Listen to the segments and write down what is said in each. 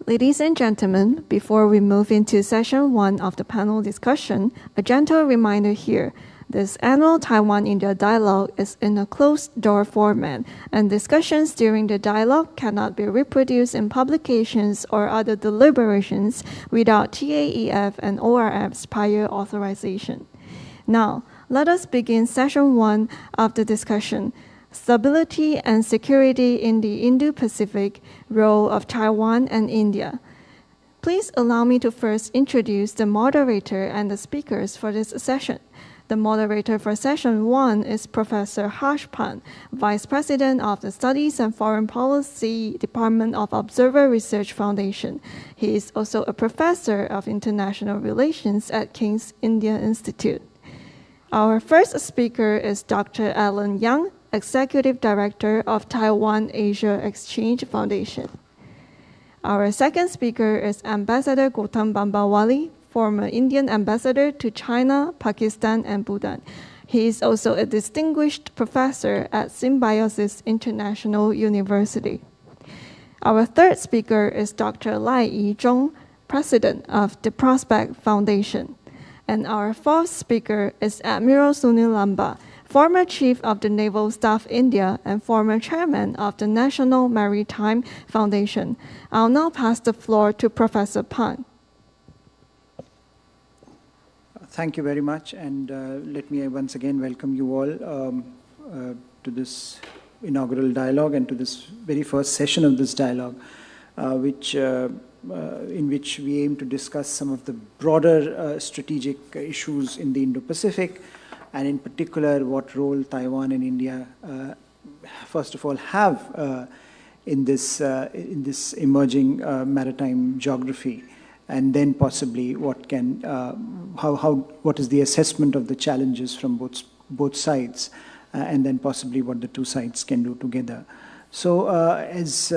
Ladies and gentlemen, before we move into session 1 of the panel discussion, a gentle reminder here. This annual Taiwan-India Dialogue is in a closed-door format, and discussions during the dialogue cannot be reproduced in publications or other deliberations without TAEF and ORF's prior authorization. Now, let us begin session 1 of the discussion. Stability and security in the Indo-Pacific, role of Taiwan and India. Please allow me to first introduce the moderator and the speakers for this session. The moderator for session 1 is Professor Harsh Pant, Vice President of the Studies and Foreign Policy Department of Observer Research Foundation. He is also a professor of international relations at King's India Institute. Our first speaker is Dr. Alan Yang, Executive Director of Taiwan-Asia Exchange Foundation. Our second speaker is Ambassador Gautam Bambawale, former Indian ambassador to China, Pakistan, and Bhutan. He is also a distinguished professor at Symbiosis International University. Our third speaker is Dr. I-Chung, President of the Prospect Foundation. And our fourth speaker is Admiral Sunil Lanba, former Chief of the Naval Staff India and former Chairman of the National Maritime Foundation. I'll now pass the floor to Professor Pant. Thank you very much, and let me once again welcome you all to this inaugural dialogue and to this very first session of this dialogue, in which we aim to discuss some of the broader strategic issues in the Indo-Pacific, and in particular what role Taiwan and India, first of all, have in this emerging maritime geography, and then possibly what is the assessment of the challenges from both sides, and then possibly what the two sides can do together. So, as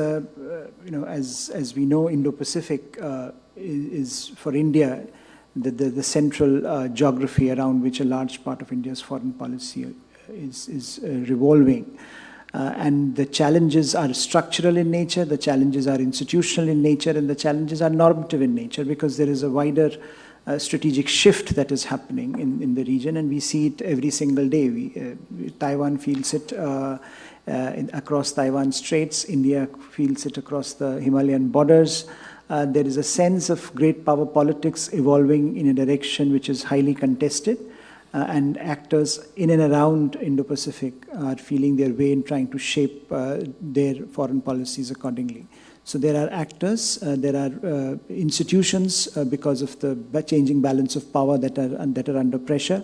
we know, Indo-Pacific is for India the central geography around which a large part of India's foreign policy is revolving. And the challenges are structural in nature, the challenges are institutional in nature, and the challenges are normative in nature, because there is a wider strategic shift that is happening in the region, and we see it every single day. Taiwan feels it across Taiwan Straits, India feels it across the Himalayan borders. There is a sense of great power politics evolving in a direction which is highly contested, and actors in and around Indo-Pacific are feeling their way in trying to shape their foreign policies accordingly. So there are actors, there are institutions because of the changing balance of power that are under pressure,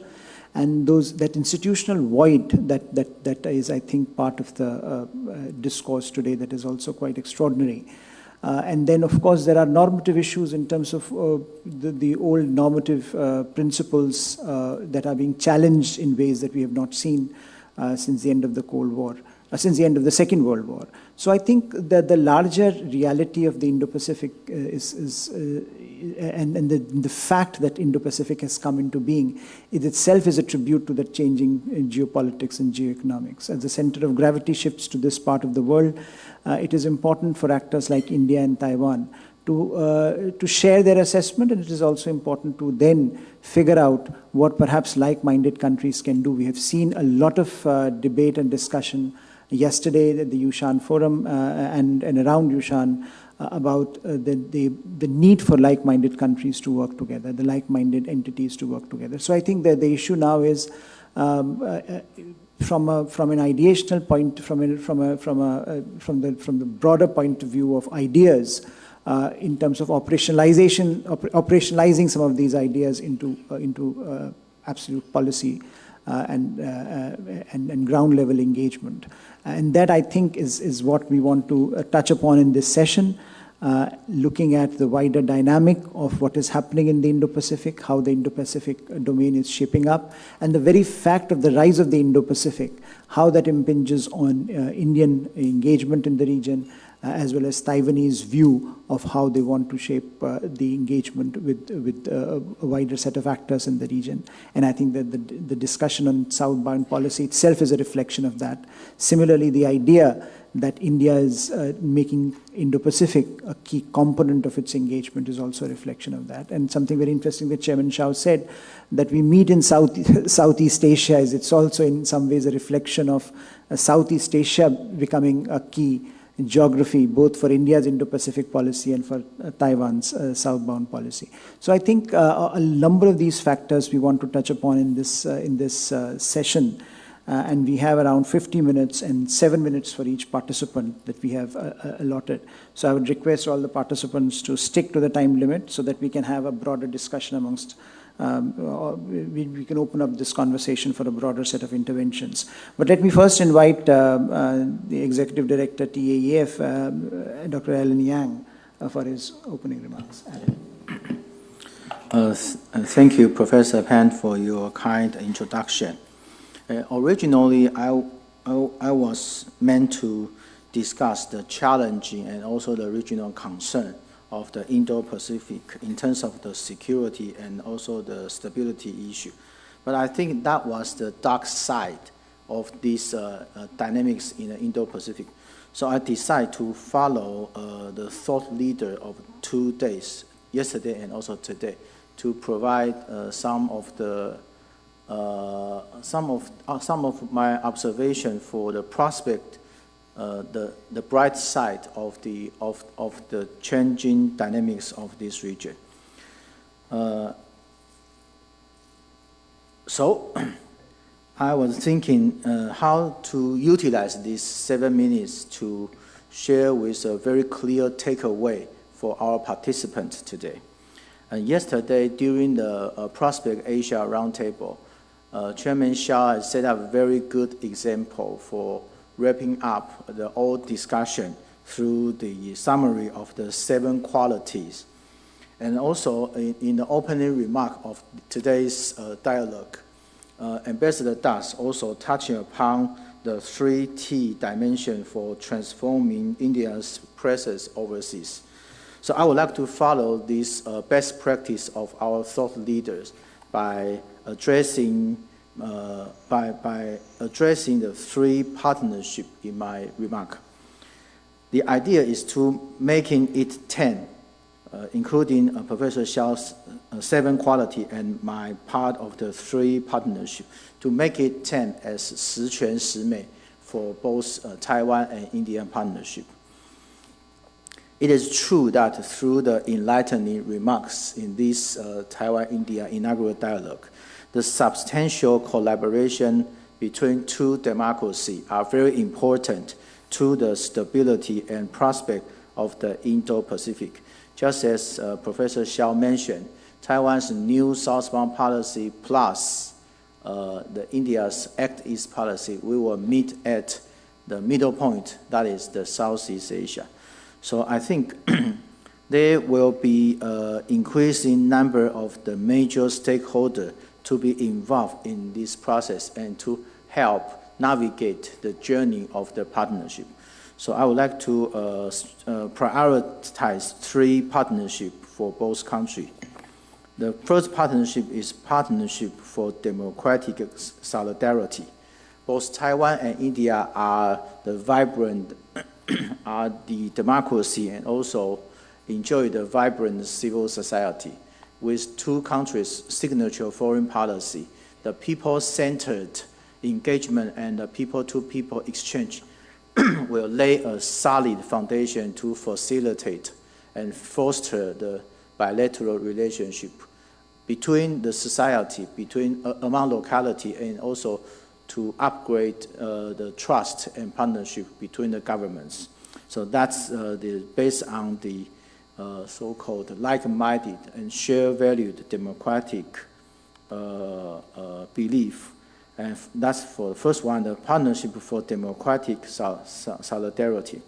and that institutional void that is, I think, part of the discourse today that is also quite extraordinary. And then, of course, there are normative issues in terms of the old normative principles that are being challenged in ways that we have not seen since the end of the Cold War, since the end of the Second World War. So I think that the larger reality of the Indo-Pacific and the fact that Indo-Pacific has come into being, it itself is a tribute to the changing geopolitics and geoeconomics. As the center of gravity shifts to this part of the world, it is important for actors like India and Taiwan to share their assessment, and it is also important to then figure out what perhaps like-minded countries can do. We have seen a lot of debate and discussion yesterday at the Yushan Forum and around Yushan about the need for like-minded countries to work together, the like-minded entities to work together. So I think that the issue now is from an ideational point, from the broader point of view of ideas, in terms of operationalizing some of these ideas into absolute policy and ground level engagement. And that, I think, is what we want to touch upon in this session, looking at the wider dynamic of what is happening in the Indo-Pacific, how the Indo-Pacific domain is shaping up, and the very fact of the rise of the Indo-Pacific, how that impinges on Indian engagement in the region, as well as Taiwanese view of how they want to shape the engagement with a wider set of actors in the region. And I think that the discussion on southbound policy itself is a reflection of that. Similarly, the idea that India is making Indo-Pacific a key component of its engagement is also a reflection of that. And something very interesting that Chairman Shao said, that we meet in Southeast Asia, is it's also in some ways a reflection of Southeast Asia becoming a key geography, both for India's Indo-Pacific policy and for Taiwan's southbound policy. So I think a number of these factors we want to touch upon in this session. And we have around 50 minutes and 7 minutes for each participant that we have allotted. So I would request all the participants to stick to the time limit so that we can have a broader discussion amongst, we can open up this conversation for a broader set of interventions. But let me first invite the Executive Director, TAEF, Dr. Alan Yang, for his opening remarks. Alan. Thank you, Professor Pan, for your kind introduction. Originally, I was meant to discuss the challenging and also the regional concern of the Indo-Pacific in terms of the security and also the stability issue. But I think that was the dark side of these dynamics in the Indo-Pacific. So I decided to follow the thought leader of 2 days, yesterday and also today, to provide some of my observation for the prospect, the bright side of the changing dynamics of this region. So I was thinking how to utilize these 7 minutes to share with a very clear takeaway for our participants today. Yesterday, during the Prospect Asia Roundtable, Chairman Shao has set up a very good example for wrapping up the whole discussion through the summary of the 7 qualities. And also, in the opening remark of today's dialogue, Ambassador Das also touching upon the 3T dimension for transforming India's presence overseas. So I would like to follow this best practice of our thought leaders by addressing the 3 partnership in my remark. The idea is to making it 10, including Professor Xiao's 7 quality and my part of the 3 partnership, to make it 10 as 十全十美 for both Taiwan and Indian partnership. It is true that through the enlightening remarks in this Taiwan-India Inaugural Dialogue, the substantial collaboration between 2 democracies are very important to the stability and prospect of the Indo-Pacific. Just as Professor Xiao mentioned, Taiwan's new southbound policy plus the India's Act East policy, we will meet at the middle point, that is the Southeast Asia. So I think there will be an increasing number of the major stakeholders to be involved in this process and to help navigate the journey of the partnership. So I would like to prioritize 3 partnerships for both countries. The first partnership is partnership for democratic solidarity. Both Taiwan and India are the vibrant, are the democracy and also enjoy the vibrant civil society. With 2 countries' signature foreign policy, the people-centered engagement and the people-to-people exchange will lay a solid foundation to facilitate and foster the bilateral relationship between the society, among locality, and also to upgrade the trust and partnership between the governments. So that's based on the so-called like-minded and share-valued democratic belief. And that's for the first one, the partnership for democratic solidarity.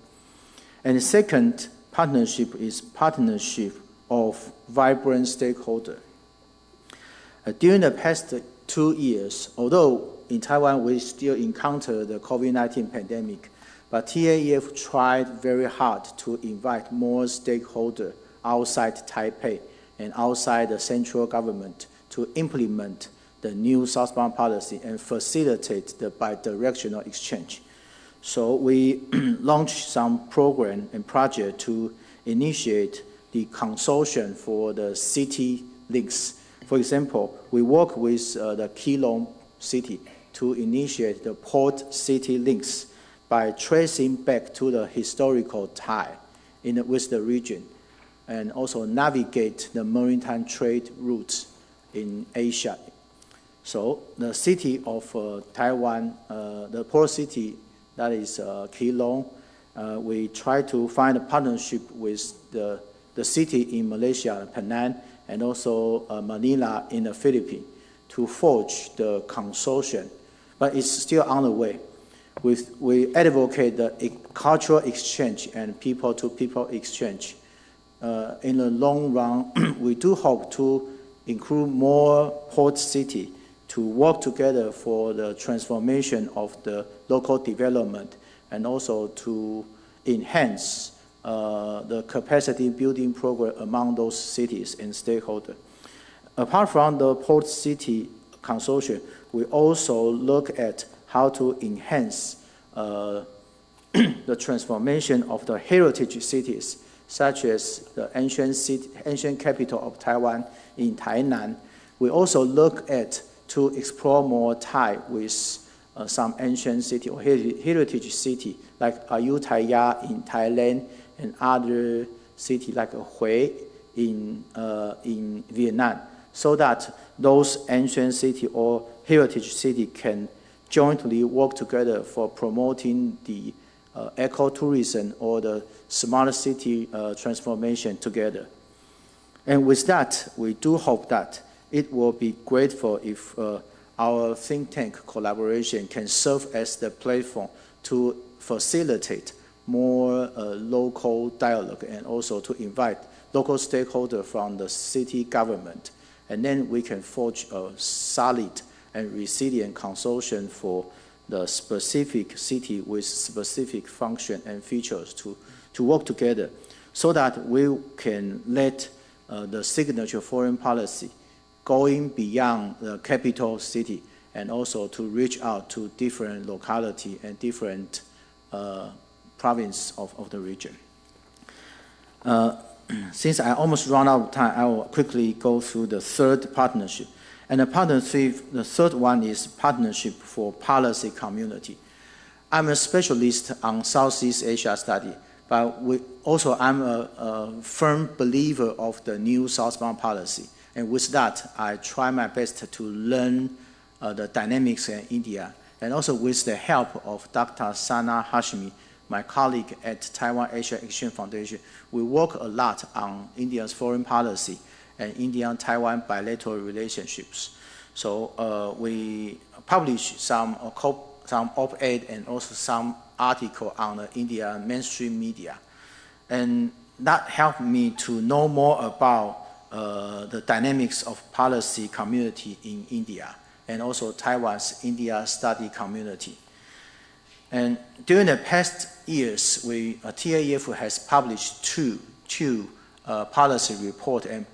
And the second partnership is partnership of vibrant stakeholders. During the past 2 years, although in Taiwan we still encounter the COVID-19 pandemic, but TAEF tried very hard to invite more stakeholders outside Taipei and outside the central government to implement the new southbound policy and facilitate the bidirectional exchange. So we launched some program and project to initiate the consortium for the city links. For example, we work with the Keelung city to initiate the port city links by tracing back to the historical tie with the region, and also navigate the maritime trade routes in Asia. So the city of Taiwan, the port city, that is Keelung, we try to find a partnership with the city in Malaysia, Penang, and also Manila in the Philippines to forge the consortium, but it's still on the way. We advocate the cultural exchange and people-to-people exchange. In the long run, we do hope to include more port city to work together for the transformation of the local development and also to enhance the capacity building program among those cities and stakeholders. Apart from the port city consortium, we also look at how to enhance the transformation of the heritage cities, such as the ancient capital of Taiwan in Tainan. We also look at to explore more tie with some ancient city or heritage city like Ayutthaya in Thailand and other city like Hue in Vietnam, so that those ancient city or heritage city can jointly work together for promoting the ecotourism or the smart city transformation together. And with that, we do hope that it will be grateful if our think tank collaboration can serve as the platform to facilitate more local dialogue and also to invite local stakeholders from the city government. And then we can forge a solid and resilient consortium for the specific city with specific function and features to work together so that we can let the signature foreign policy going beyond the capital city and also to reach out to different locality and different province of the region. Since I almost run out of time, I will quickly go through the third partnership. And the third one is partnership for policy community. I'm a specialist on Southeast Asia study, but I'm a firm believer of the new southbound policy. And with that, I try my best to learn the dynamics in India. And also with the help of Dr. Sana Hashmi, my colleague at Taiwan-Asia Exchange Foundation, we work a lot on India's foreign policy and Indian-Taiwan bilateral relationships. So we publish some op-ed and also some article on the India mainstream media. And that helped me to know more about the dynamics of policy community in India and also Taiwan's India study community. And during the past years, TAEF has published two policy reports and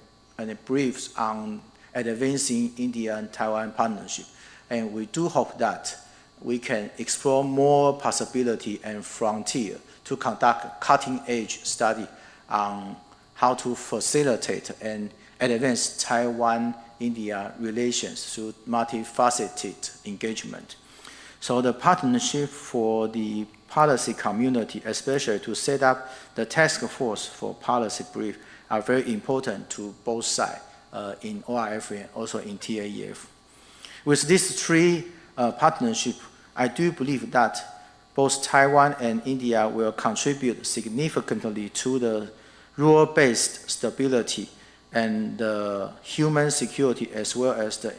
briefs on advancing India and Taiwan partnership. And we do hope that we can explore more possibility and frontier to conduct cutting-edge study on how to facilitate and advance Taiwan-India relations through multifaceted engagement. So the partnership for the policy community, especially to set up the task force for policy brief, are very important to both sides in ORF and also in TAEF. With these three partnerships, I do believe that both Taiwan and India will contribute significantly to the rural-based stability and the human security as well as the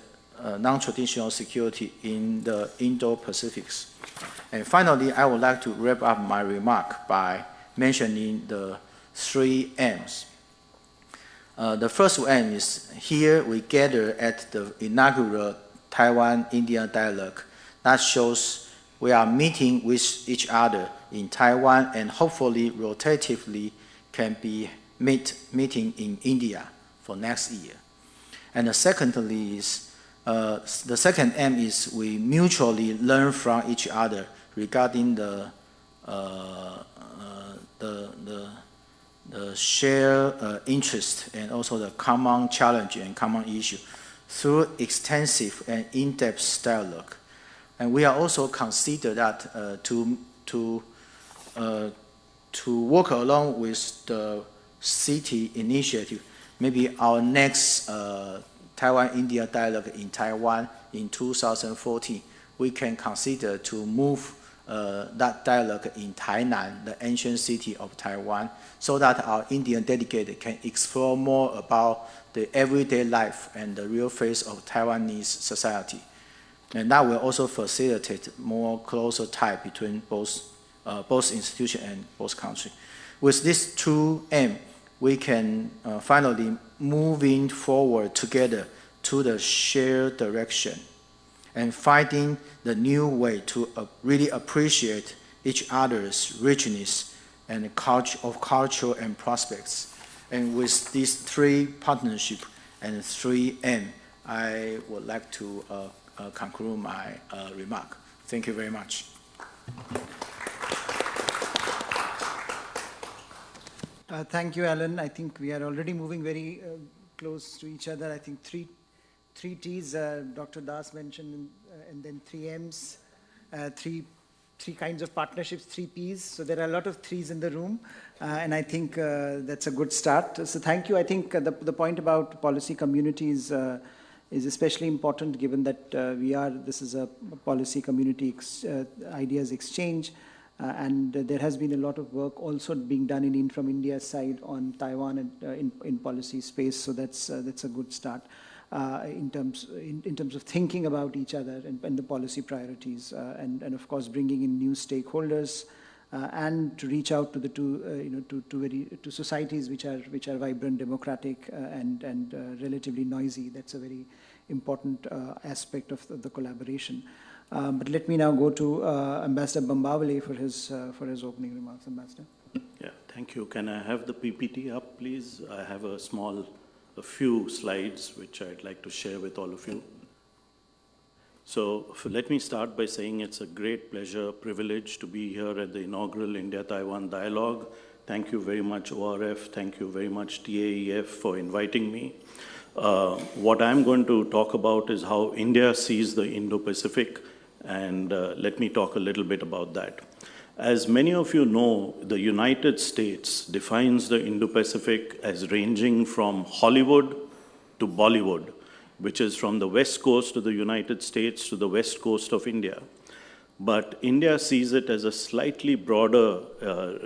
non-traditional security in the Indo-Pacific. And finally, I would like to wrap up my remark by mentioning the three aims. The first aim is here we gather at the inaugural Taiwan-India Dialogue. That shows we are meeting with each other in Taiwan, and hopefully rotatively can be meeting in India for next year. And secondly is, the second aim is we mutually learn from each other regarding the shared interest and also the common challenge and common issue through extensive and in-depth dialogue. And we are also consider that to work along with the city initiative, maybe our next Taiwan-India dialogue in Taiwan in 2014, we can consider to move that dialogue in Tainan, the ancient city of Taiwan, so that our Indian delegate can explore more about the everyday life and the real face of Taiwanese society. And that will also facilitate more closer tie between both institutions and both countries. With these two aims, we can finally moving forward together to the shared direction and finding the new way to really appreciate each other's richness and culture and prospects. And with these three partnerships and three aims, I would like to conclude my remark. Thank you very much. Thank you, Alan. I think we are already moving very close to each other. I think three T's, Dr. Das mentioned, and then three M's, three kinds of partnerships, three P's. So there are a lot of threes in the room, and I think that's a good start. So thank you. I think the point about policy communities is especially important, given that this is a policy community ideas exchange, and there has been a lot of work also being done from India's side on Taiwan and in policy space. So that's a good start. In terms of thinking about each other and the policy priorities, and of course bringing in new stakeholders, and to reach out to the to societies which are vibrant, democratic, and relatively noisy. That's a very important aspect of the collaboration. But let me now go to Ambassador Bambawale for his opening remarks. Ambassador. Yeah, thank you. Can I have the PPT up, please? I have a few slides which I'd like to share with all of you. So let me start by saying it's a great pleasure, privilege to be here at the inaugural India-Taiwan Dialogue. Thank you very much, ORF. Thank you very much, TAEF, for inviting me. What I'm going to talk about is how India sees the Indo-Pacific, and let me talk a little bit about that. As many of you know, the United States defines the Indo-Pacific as ranging from Hollywood to Bollywood, which is from the west coast of the United States to the west coast of India. But India sees it as a slightly broader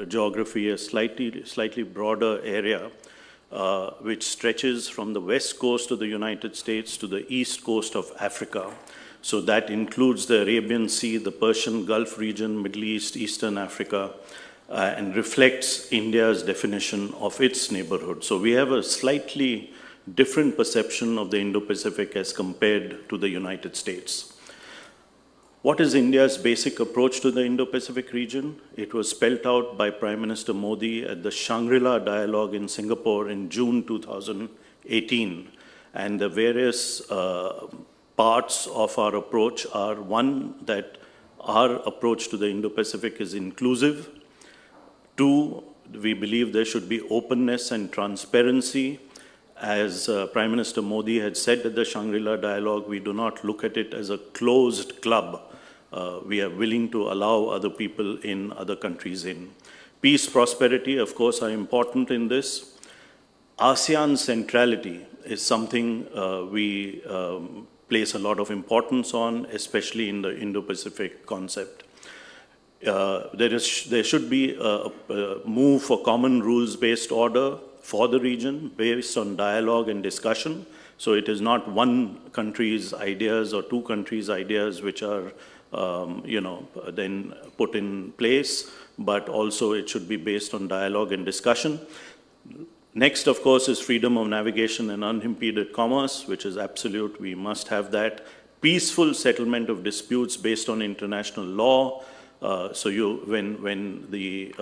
geography, a slightly broader area, which stretches from the west coast of the United States to the east coast of Africa. So that includes the Arabian Sea, the Persian Gulf region, Middle East, Eastern Africa, and reflects India's definition of its neighborhood. So we have a slightly different perception of the Indo-Pacific as compared to the United States. What is India's basic approach to the Indo-Pacific region? It was spelled out by Prime Minister Modi at the Shangri-La Dialogue in Singapore in June 2018. And the various parts of our approach are, one, that our approach to the Indo-Pacific is inclusive. Two, we believe there should be openness and transparency. As Prime Minister Modi had said at the Shangri-La Dialogue, we do not look at it as a closed club. We are willing to allow other people in, other countries in. Peace, prosperity, of course, are important in this. ASEAN centrality is something we place a lot of importance on, especially in the Indo-Pacific concept. There should be a move for common rules-based order for the region based on dialogue and discussion. So it is not one country's ideas or two countries' ideas which are then put in place, but also it should be based on dialogue and discussion. Next, of course, is freedom of navigation and unimpeded commerce, which is absolute. We must have that. Peaceful settlement of disputes based on international law, When the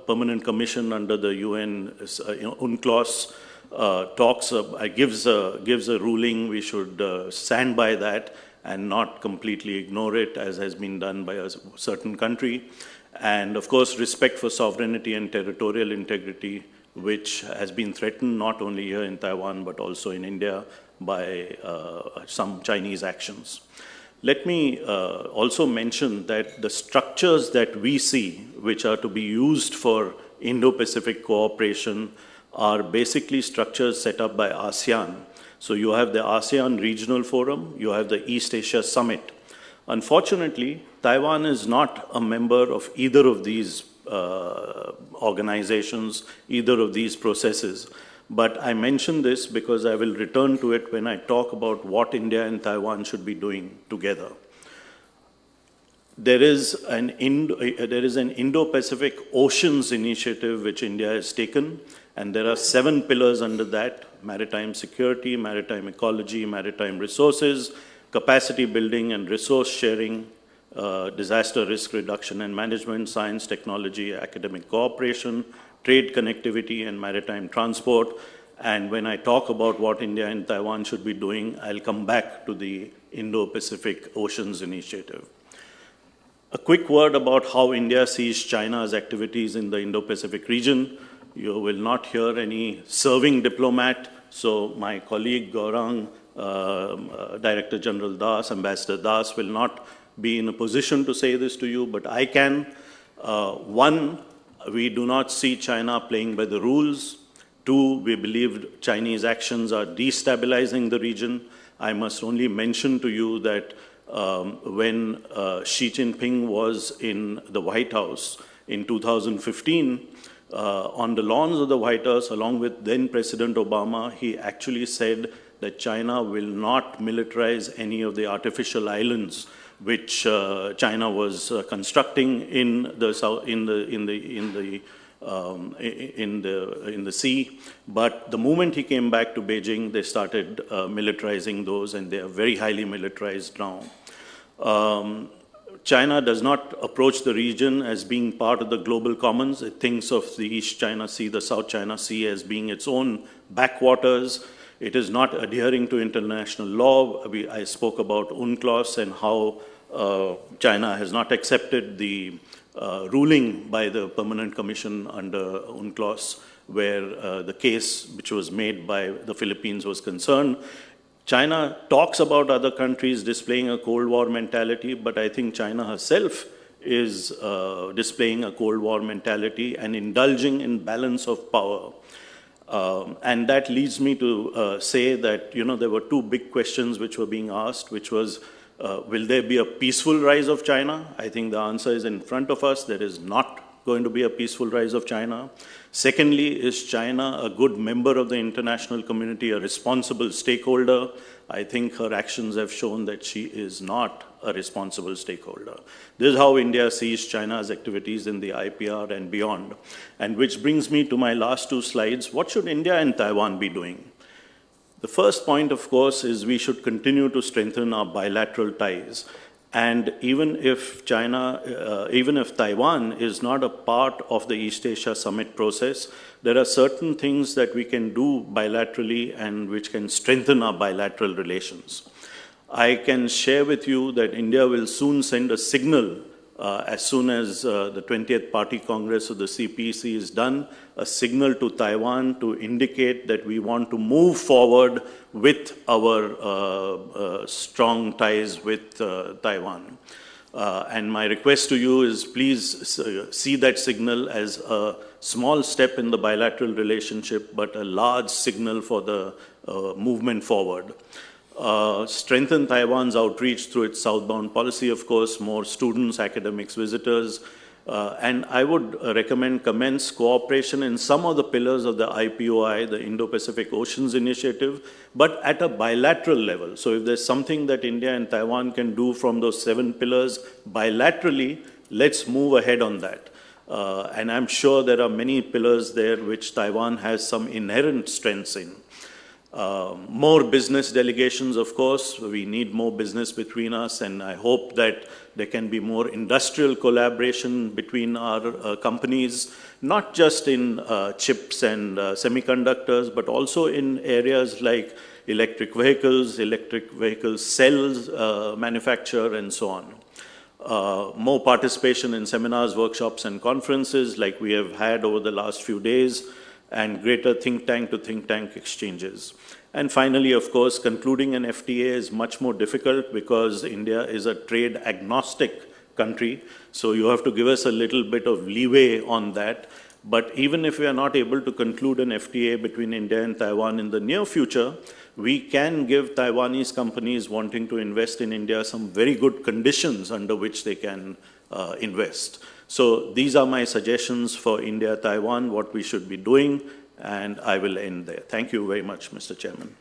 Permanent Commission under the UN, UNCLOS, gives a ruling, we should stand by that and not completely ignore it, as has been done by a certain country. And of course, respect for sovereignty and territorial integrity, which has been threatened not only here in Taiwan, but also in India by some Chinese actions. Let me also mention that the structures that we see, which are to be used for Indo-Pacific cooperation, are basically structures set up by ASEAN. So you have the ASEAN Regional Forum, you have the East Asia Summit. Unfortunately, Taiwan is not a member of either of these organizations, either of these processes. But I mention this because I will return to it when I talk about what India and Taiwan should be doing together. There is an Indo-Pacific Oceans Initiative which India has taken, and there are 7 pillars under that: maritime security, maritime ecology, maritime resources, capacity building and resource sharing, disaster risk reduction and management, science, technology, academic cooperation, trade connectivity, and maritime transport. And when I talk about what India and Taiwan should be doing, I'll come back to the Indo-Pacific Oceans Initiative. A quick word about how India sees China's activities in the Indo-Pacific region. You will not hear any serving diplomat, so my colleague Gautam, Director General Das, Ambassador Das, will not be in a position to say this to you, but I can. One, we do not see China playing by the rules. Two, we believe Chinese actions are destabilizing the region. I must only mention to you that when Xi Jinping was in the White House in 2015, on the lawns of the White House, along with then President Obama, he actually said that China will not militarize any of the artificial islands which China was constructing in the sea. But the moment he came back to Beijing, they started militarizing those, and they are very highly militarized now. China does not approach the region as being part of the global commons. It thinks of the East China Sea, the South China Sea as being its own backwaters. It is not adhering to international law. I spoke about UNCLOS and how China has not accepted the ruling by the Permanent Commission under UNCLOS, where the case which was made by the Philippines was concerned. China talks about other countries displaying a Cold War mentality, but I think China herself is displaying a Cold War mentality and indulging in balance of power. And that leads me to say that, there were 2 big questions which were being asked, which was, will there be a peaceful rise of China? I think the answer is in front of us. There is not going to be a peaceful rise of China. Secondly, is China a good member of the international community, a responsible stakeholder? I think her actions have shown that she is not a responsible stakeholder. This is how India sees China's activities in the IPR and beyond. And which brings me to my last 2 slides. What should India and Taiwan be doing? The first point, of course, is we should continue to strengthen our bilateral ties. And even if Taiwan is not a part of the East Asia Summit process, there are certain things that we can do bilaterally and which can strengthen our bilateral relations. I can share with you that India will soon send a signal as soon as the 20th Party Congress of the CPC is done, a signal to Taiwan to indicate that we want to move forward with our strong ties with Taiwan. And my request to you is please see that signal as a small step in the bilateral relationship, but a large signal for the movement forward. Strengthen Taiwan's outreach through its southbound policy, of course, more students, academics, visitors. And I would recommend commence cooperation in some of the pillars of the IPOI, the Indo-Pacific Oceans Initiative, but at a bilateral level. So if there's something that India and Taiwan can do from those 7 pillars bilaterally, let's move ahead on that. And I'm sure there are many pillars there which Taiwan has some inherent strengths in. More business delegations, of course. We need more business between us, and I hope that there can be more industrial collaboration between our companies, not just in chips and semiconductors, but also in areas like electric vehicle cells manufacture, and so on. More participation in seminars, workshops, and conferences like we have had over the last few days, and greater think tank to think tank exchanges. And finally, of course, concluding an FTA is much more difficult because India is a trade agnostic country. So you have to give us a little bit of leeway on that. But even if we are not able to conclude an FTA between India and Taiwan in the near future, we can give Taiwanese companies wanting to invest in India some very good conditions under which they can invest. So these are my suggestions for India-Taiwan, what we should be doing, and I will end there. Thank you very much, Mr. Chairman.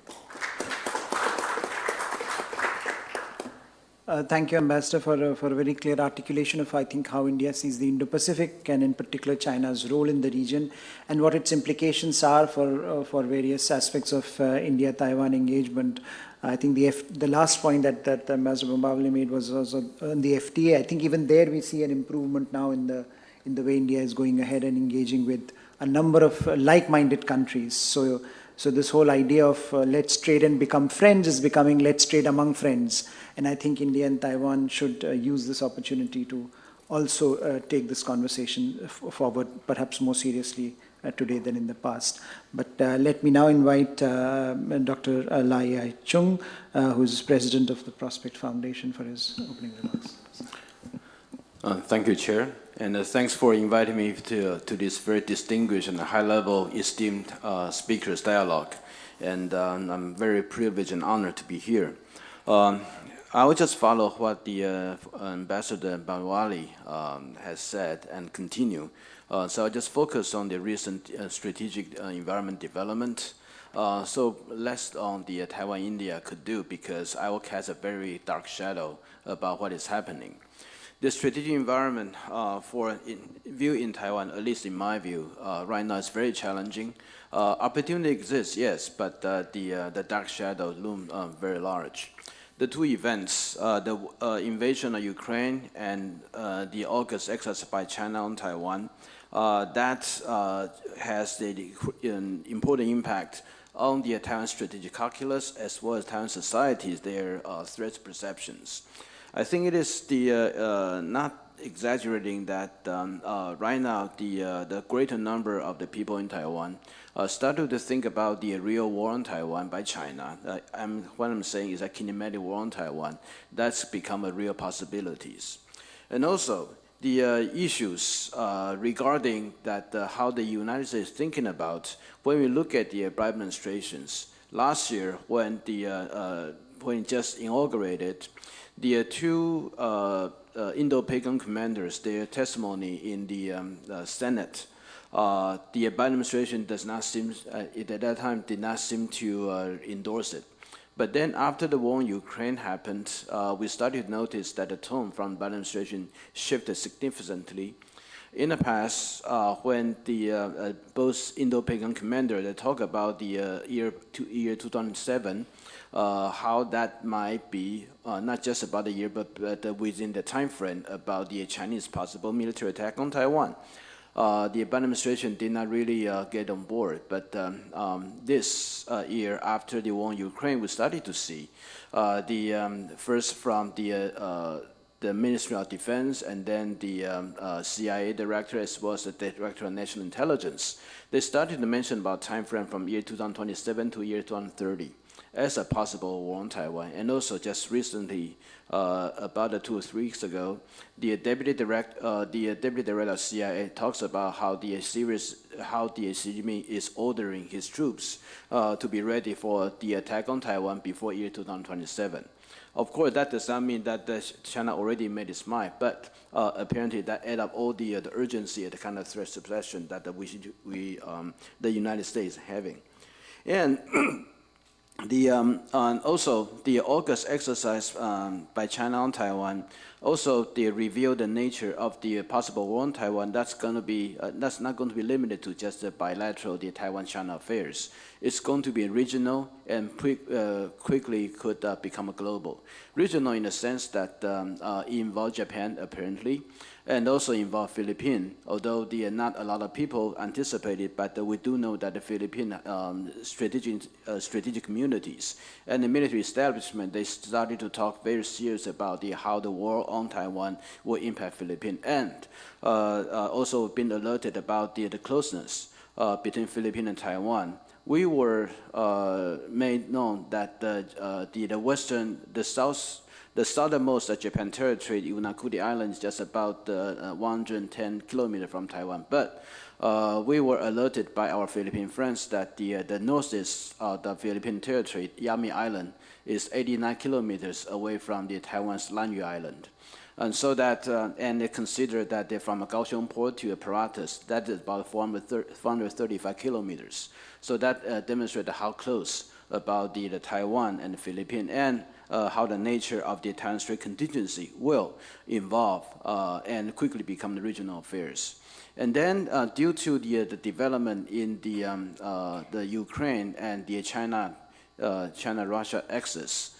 Thank you, Ambassador, for a very clear articulation of, I think, how India sees the Indo-Pacific and in particular China's role in the region and what its implications are for various aspects of India-Taiwan engagement. I think the last point that Ambassador Bambawale made was also on the FTA. I think even there we see an improvement now in the way India is going ahead and engaging with a number of like-minded countries. So this whole idea of let's trade and become friends is becoming let's trade among friends. And I think India and Taiwan should use this opportunity to also take this conversation forward, perhaps more seriously today than in the past. But let me now invite Dr. I-Chung, who is president of the Prospect Foundation, for his opening remarks. Thank you, Chair. And thanks for inviting me to this very distinguished and high-level esteemed speakers dialogue. And I'm very privileged and honored to be here. I will just follow what the Ambassador Bambawale has said and continue. So I'll just focus on the recent strategic environment development. So less on the Taiwan-India could do because I will cast a very dark shadow about what is happening. The strategic environment view in Taiwan, at least in my view, right now is very challenging. Opportunity exists, yes, but the dark shadow looms very large. The two events, the invasion of Ukraine and the August exercise by China on Taiwan, that has an important impact on the Taiwan strategic calculus as well as Taiwan societies, their threat perceptions. I think it is not exaggerating that right now the greater number of the people in Taiwan started to think about the real war on Taiwan by China. What I'm saying is a kinematic war on Taiwan. That's become a real possibilities. And also the issues regarding that how the United States is thinking about when we look at the Biden administrations. Last year when it just inaugurated, the two Indo-Pacific commanders, their testimony in the Senate, the Biden administration does not seem, at that time, did not seem to endorse it. But then after the war in Ukraine happened, we started to notice that the tone from the Biden administration shifted significantly. In the past, when the both Indo-Pacific commanders they talk about the year 2007, how that might be not just about the year, but within the time frame about the Chinese possible military attack on Taiwan. The Biden administration did not really get on board, but this year after the war in Ukraine, we started to see first from the Ministry of Defense and then the CIA director as well as the Director of National Intelligence. They started to mention about time frame from year 2027 to year 2030 as a possible war on Taiwan. And also just recently, about 2 or 3 weeks ago, the Deputy Director of CIA talks about how the CGM is ordering his troops to be ready for the attack on Taiwan before year 2027. Of course, that does not mean that China already made its mind, but apparently that add up all the urgency and the kind of threat suppression that the United States is having. And also the August exercise by China on Taiwan Also, they reveal the nature of the possible war on Taiwan. That's not going to be limited to just the bilateral, the Taiwan-China affairs. It's going to be regional and quickly could become a global. Regional in the sense that it involves Japan, apparently, and also involve Philippines, although not a lot of people anticipated, but we do know that the Philippine strategic communities and the military establishment, they started to talk very serious about how the war on Taiwan will impact Philippines, and also been alerted about the closeness between Philippines and Taiwan. We were made known that the southernmost Japan territory, Unakudi Island, is just about 110 kilometers from Taiwan. But we were alerted by our Philippine friends that the northeast of the Philippine territory, Yami Island, is 89 kilometers away from the Taiwan's Lanyu Island. And so that, and they consider that they're from Kaohsiung Port to Paratus, that is about 435 kilometers. So that demonstrates how close about the Taiwan and the Philippines, and how the nature of the Taiwan Strait contingency will evolve and quickly become the regional affairs. And then due to the development in the Ukraine and the China-Russia axis,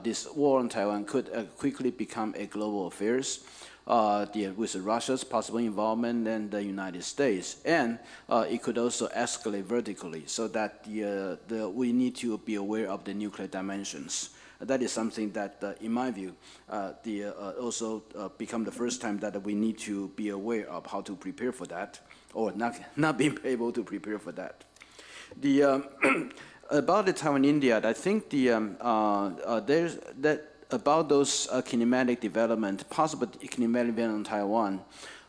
this war on Taiwan could quickly become a global affairs. With Russia's possible involvement and the United States, and it could also escalate vertically, so that we need to be aware of the nuclear dimensions. That is something that, in my view, also become the first time that we need to be aware of how to prepare for that, or not being able to prepare for that. About the Taiwan-India, I think there's that. About those kinematic development, possible kinematic development in Taiwan,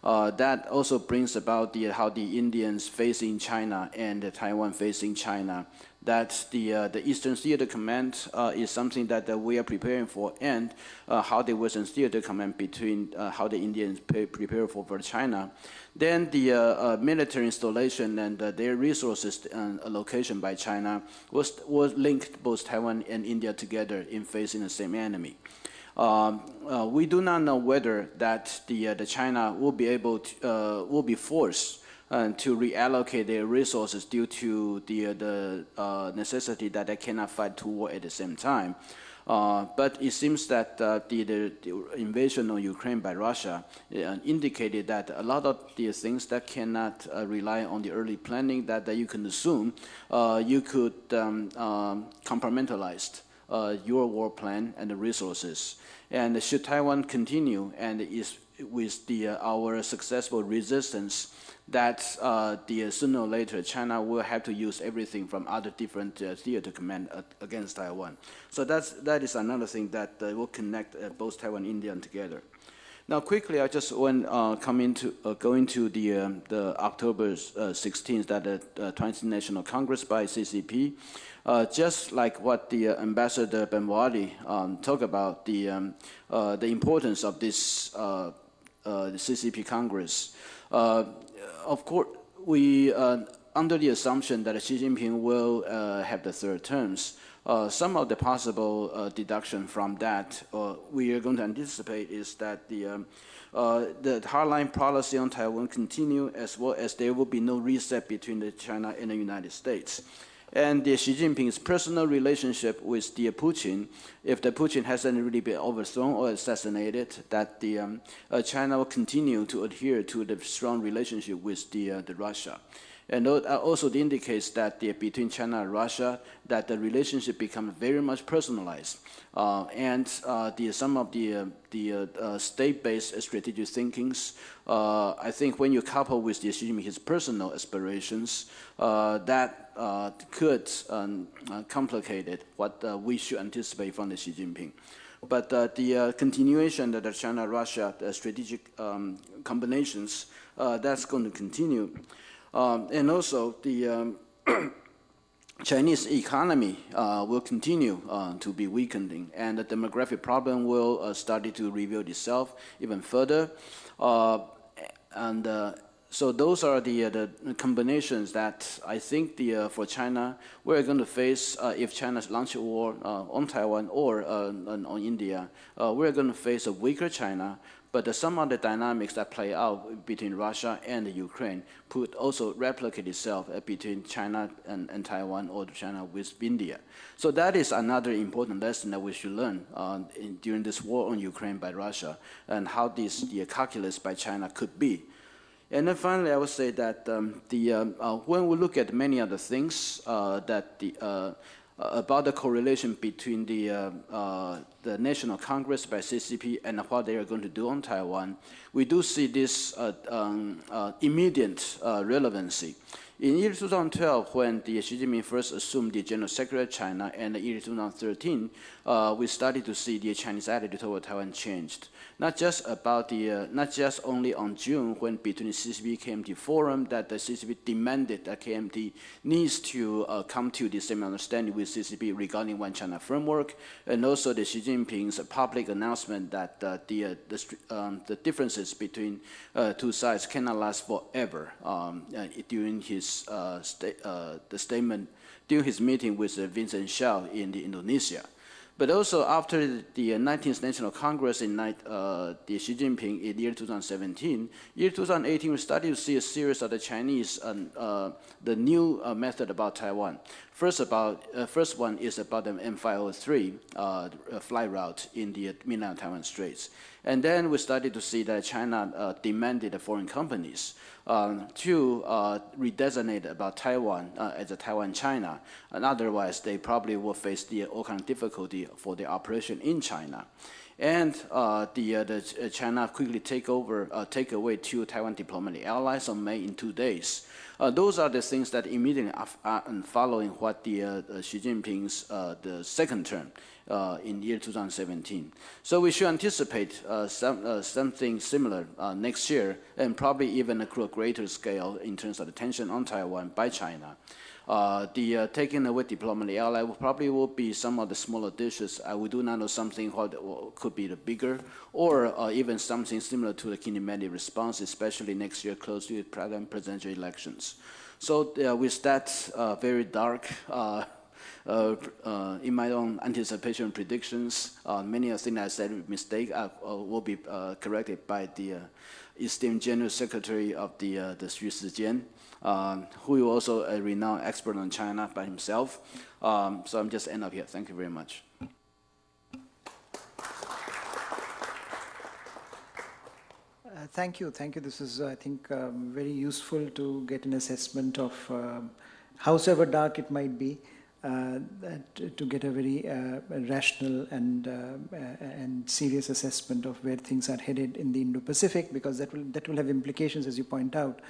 that also brings about how the Indians facing China and Taiwan facing China. That the Eastern Theater Command is something that we are preparing for, and how the Western Theater Command between how the Indians prepare for China. Then the military installation and their resources allocation by China was linked both Taiwan and India together in facing the same enemy. We do not know whether that the China will be able to will be forced to reallocate their resources due to the necessity that they cannot fight two wars at the same time. But it seems that the invasion of Ukraine by Russia indicated that a lot of the things that cannot rely on the early planning that you can assume you could compartmentalize your war plan and the resources. And should Taiwan continue and is with our successful resistance, that sooner or later China will have to use everything from other different theater command against Taiwan. So that is another thing that will connect both Taiwan and India together. Now, quickly, I just want go into the October 16th that the 20th National Congress by CCP. Just like what the Ambassador Bambawale talked about, the importance of this the CCP Congress. Of course, we under the assumption that Xi Jinping will have the third terms. Some of the possible deduction from that we are going to anticipate is that the hardline policy on Taiwan continue, as well as there will be no reset between China and the United States. And Xi Jinping's personal relationship with Putin, if the Putin hasn't really been overthrown or assassinated, that China will continue to adhere to the strong relationship with the Russia. And also it indicates that between China and Russia, that the relationship becomes very much personalized. And some of the state-based strategic thinkings, I think when you couple with Xi Jinping his personal aspirations, that could complicate what we should anticipate from the Xi Jinping. But the continuation of the China-Russia strategic combinations, that's going to continue. And also the Chinese economy will continue to be weakening, and the demographic problem will start to reveal itself even further. So those are the combinations that I think for China, we're going to face if China launches a war on Taiwan or on India, we're going to face a weaker China, but some of the dynamics that play out between Russia and Ukraine could also replicate itself between China and Taiwan or China with India. So that is another important lesson that we should learn during this war on Ukraine by Russia and how the calculus by China could be. And then finally, I would say that when we look at many other things about the correlation between the National Congress by CCP and what they are going to do on Taiwan, we do see this immediate relevancy. In year 2012, when Xi Jinping first assumed the General Secretary of China, and in year 2013, we started to see the Chinese attitude toward Taiwan changed. Not just only on June when between CCP KMT forum that the CCP demanded that KMT needs to come to the same understanding with CCP regarding One China framework, and also the Xi Jinping's public announcement that the differences between two sides cannot last forever during his statement during his meeting with Vincent Xiao in Indonesia. But also after the 19th National Congress in the Xi Jinping in year 2017, year 2018 we started to see a series of the Chinese the new method about Taiwan. First one is about the M503 flight route in the Mainland Taiwan Straits. And then we started to see that China demanded foreign companies to redesignate about Taiwan as a Taiwan China, and otherwise they probably will face all kind of difficulty for the operation in China. And China quickly take away two Taiwan diplomatic allies on May in 2 days. Those are the things that immediately are following what the Xi Jinping's the second term in year 2017. So we should anticipate something similar next year, and probably even a greater scale in terms of the tension on Taiwan by China. Taking away diplomatic ally will be some of the smaller dishes. We do not know something what could be the bigger, or even something similar to the kinematic response, especially next year close to the presidential elections. So with that very dark, in my own anticipation predictions, many of the things I said mistake will be corrected by the esteemed General Secretary of the Xu Shijian, who is also a renowned expert on China by himself. So I'm just end up here. Thank you very much. Thank you. This is, I think, very useful to get an assessment of, howsoever dark it might be, to get a very rational and serious assessment of where things are headed in the Indo-Pacific, because that will have implications, as you point out,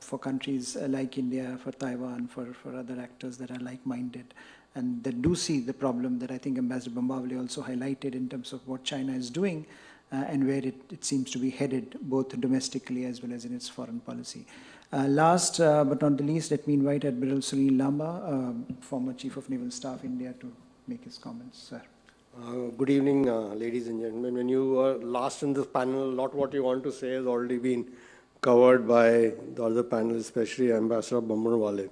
for countries like India, for Taiwan, for other actors that are like-minded, and that do see the problem that I think Ambassador Bambawale also highlighted in terms of what China is doing and where it seems to be headed, both domestically as well as in its foreign policy. Last but not the least, let me invite Admiral Sunil Lanba, former Chief of Naval Staff, India, to make his comments. Sir. Good evening, ladies and gentlemen. When you were last in this panel, a lot what you want to say has already been covered by the other panel, especially Ambassador Bambawale.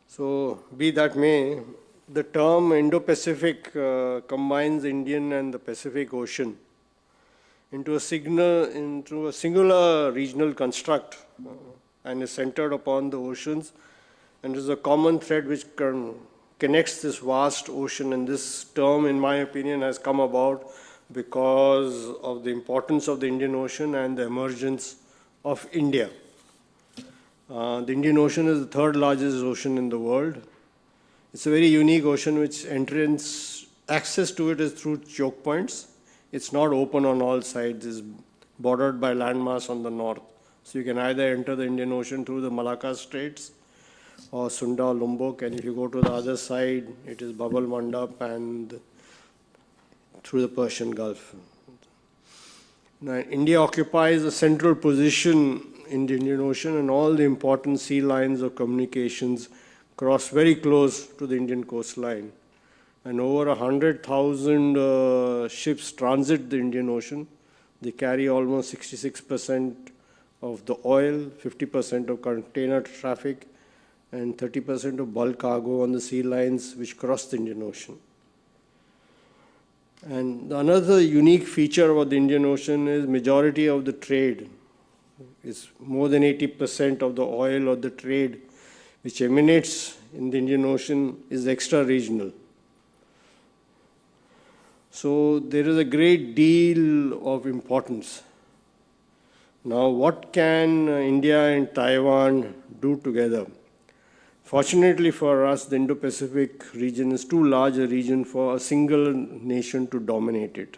So, be that may, the term Indo-Pacific combines Indian and the Pacific Ocean into a singular regional construct and is centered upon the oceans, and is a common thread which connects this vast ocean. And this term, in my opinion, has come about because of the importance of the Indian Ocean and the emergence of India. The Indian Ocean is the third largest ocean in the world. It's a very unique ocean which access to it is through choke points. It's not open on all sides. It's bordered by landmass on the north. So you can either enter the Indian Ocean through the Malacca Straits or Sunda or Lombok, and if you go to the other side, it is Bab el Mandab and through the Persian Gulf. Now, India occupies a central position in the Indian Ocean, and all the important sea lines of communications cross very close to the Indian coastline. And over 100,000 ships transit the Indian Ocean. They carry almost 66% of the oil, 50% of container traffic, and 30% of bulk cargo on the sea lines which cross the Indian Ocean. And another unique feature about the Indian Ocean is majority of the trade is more than 80% of the oil or the trade which emanates in the Indian Ocean is extra-regional. So there is a great deal of importance. Now, what can India and Taiwan do together? Fortunately for us, the Indo-Pacific region is too large a region for a single nation to dominate it.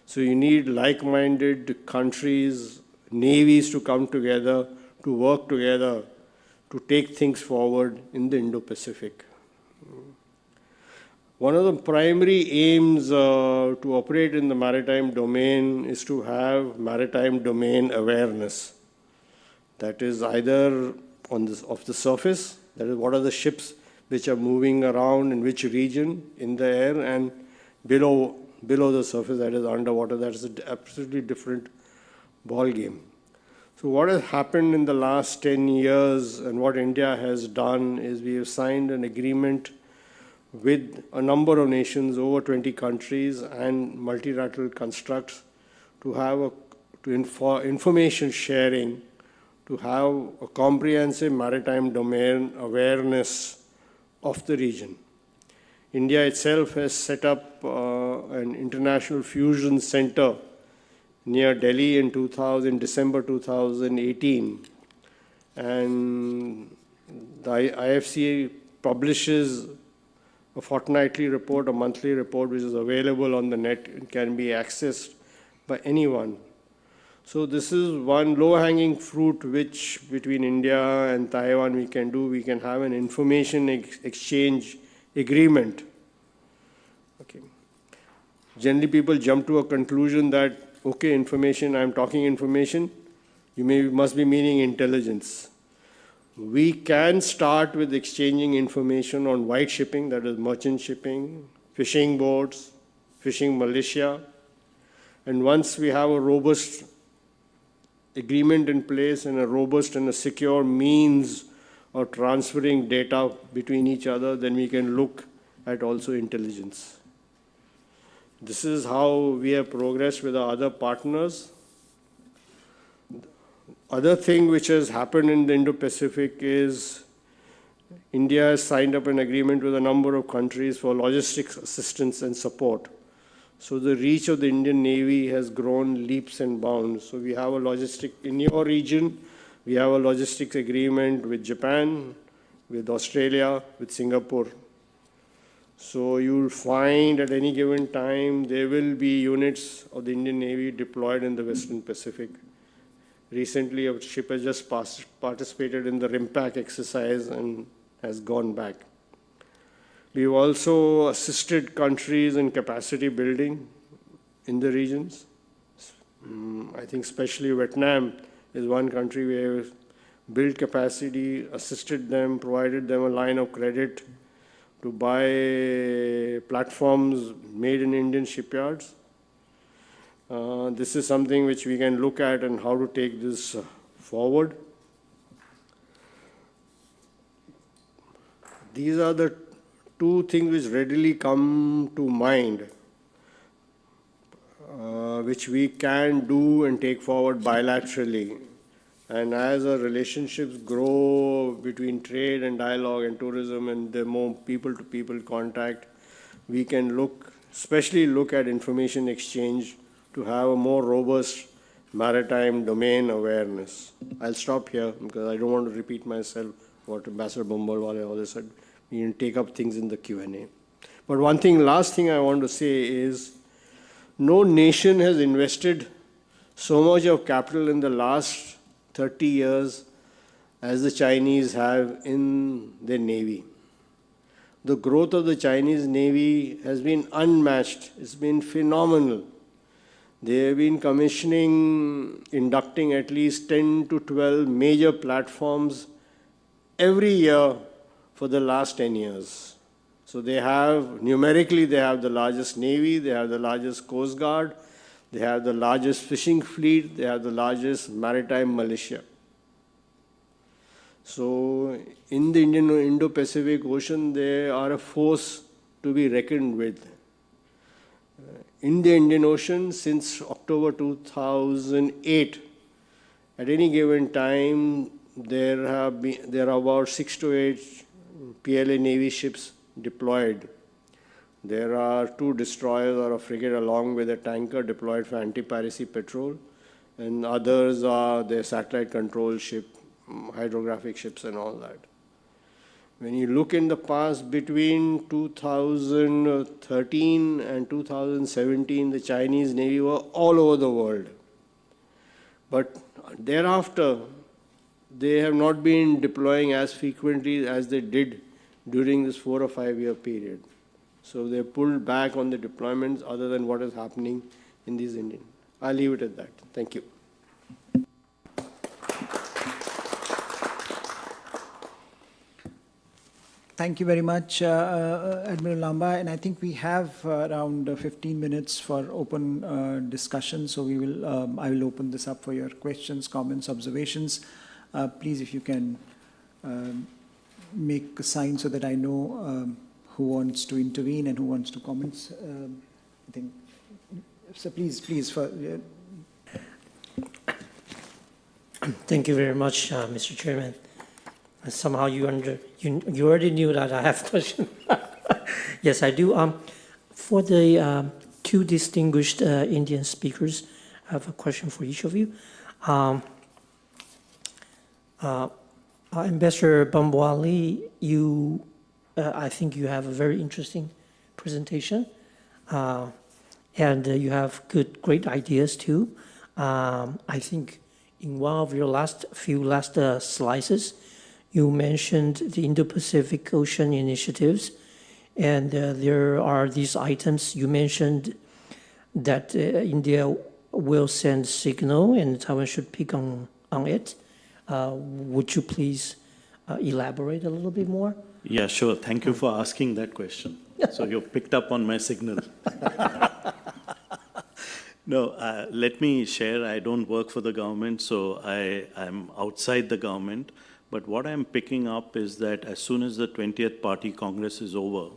So you need like-minded countries, navies to come together, to work together, to take things forward in the Indo-Pacific. One of the primary aims to operate in the maritime domain is to have maritime domain awareness. That is either off the surface, that is what are the ships which are moving around in which region in the air, and below the surface, that is underwater. That is an absolutely different ball game. So what has happened in the last 10 years and what India has done is we have signed an agreement with a number of nations, over 20 countries and multilateral constructs to have information sharing, to have a comprehensive maritime domain awareness of the region. India itself has set up an international fusion center near Delhi in December 2018. And the IFC publishes a fortnightly report, a monthly report, which is available on the net and can be accessed by anyone. So this is one low-hanging fruit which between India and Taiwan we can do. We can have an information exchange agreement. Okay. Generally people jump to a conclusion that, okay, information, I'm talking information, must be meaning intelligence. We can start with exchanging information on white shipping, that is merchant shipping, fishing boats, fishing militia. And once we have a robust agreement in place and a robust and a secure means of transferring data between each other, then we can look at also intelligence. This is how we have progressed with our other partners. Other thing which has happened in the Indo-Pacific is India has signed up an agreement with a number of countries for logistics assistance and support. So the reach of the Indian Navy has grown leaps and bounds. So we have a logistic, in your region, we have a logistics agreement with Japan, with Australia, with Singapore. So you'll find at any given time there will be units of the Indian Navy deployed in the Western Pacific. Recently, a ship has just participated in the RIMPAC exercise and has gone back. We've also assisted countries in capacity building in the regions. I think especially Vietnam is one country where we've built capacity, assisted them, provided them a line of credit to buy platforms made in Indian shipyards. This is something which we can look at and how to take this forward. These are the two things which readily come to mind, which we can do and take forward bilaterally. And as our relationships grow between trade and dialogue and tourism and the more people-to-people contact, we can especially look at information exchange to have a more robust maritime domain awareness. I'll stop here because I don't want to repeat myself what Ambassador Bambawale always said. We can take up things in the Q&A. But last thing I want to say is, no nation has invested so much of capital in the last 30 years as the Chinese have in their navy. The growth of the Chinese navy has been unmatched. It's been phenomenal. They have been inducting at least 10 to 12 major platforms every year for the last 10 years. So numerically, they have the largest navy, they have the largest coast guard, They have the largest fishing fleet. They have the largest maritime militia. So in the Indo-Pacific Ocean, they are a force to be reckoned with. In the Indian Ocean, since October 2008, at any given time, there are about 6 to 8 PLA Navy ships deployed. There are 2 destroyers or a frigate along with a tanker deployed for anti-piracy patrol, and others are their satellite control ship, hydrographic ships and all that. When you look in the past, between 2013 and 2017, the Chinese Navy were all over the world. But thereafter, they have not been deploying as frequently as they did during this 4 or 5 year period. So they pulled back on the deployments other than what is happening in these Indian. I'll leave it at that. Thank you. Thank you very much, Admiral Lanba. And I think we have around 15 minutes for open discussion. So we will, I will open this up for your questions, comments, observations. Please, if you can make a sign so that I know who wants to intervene and who wants to comment. I think, so please, Thank you very much, Mr. Chairman. Somehow you already knew that I have a question. Yes, I do. For the 2 distinguished Indian speakers, I have a question for each of you. Ambassador Bambawale, I think you have a very interesting presentation, and you have great ideas too. I think in one of your last slices, you mentioned the Indo-Pacific Ocean initiatives, and there are these items. You mentioned that India will send signal and Taiwan should pick on it. Would you please elaborate a little bit more? Yeah, sure. Thank you for asking that question. So you picked up on my signal. No, let me share. I don't work for the government, so I'm outside the government. But what I'm picking up is that as soon as the 20th Party Congress is over,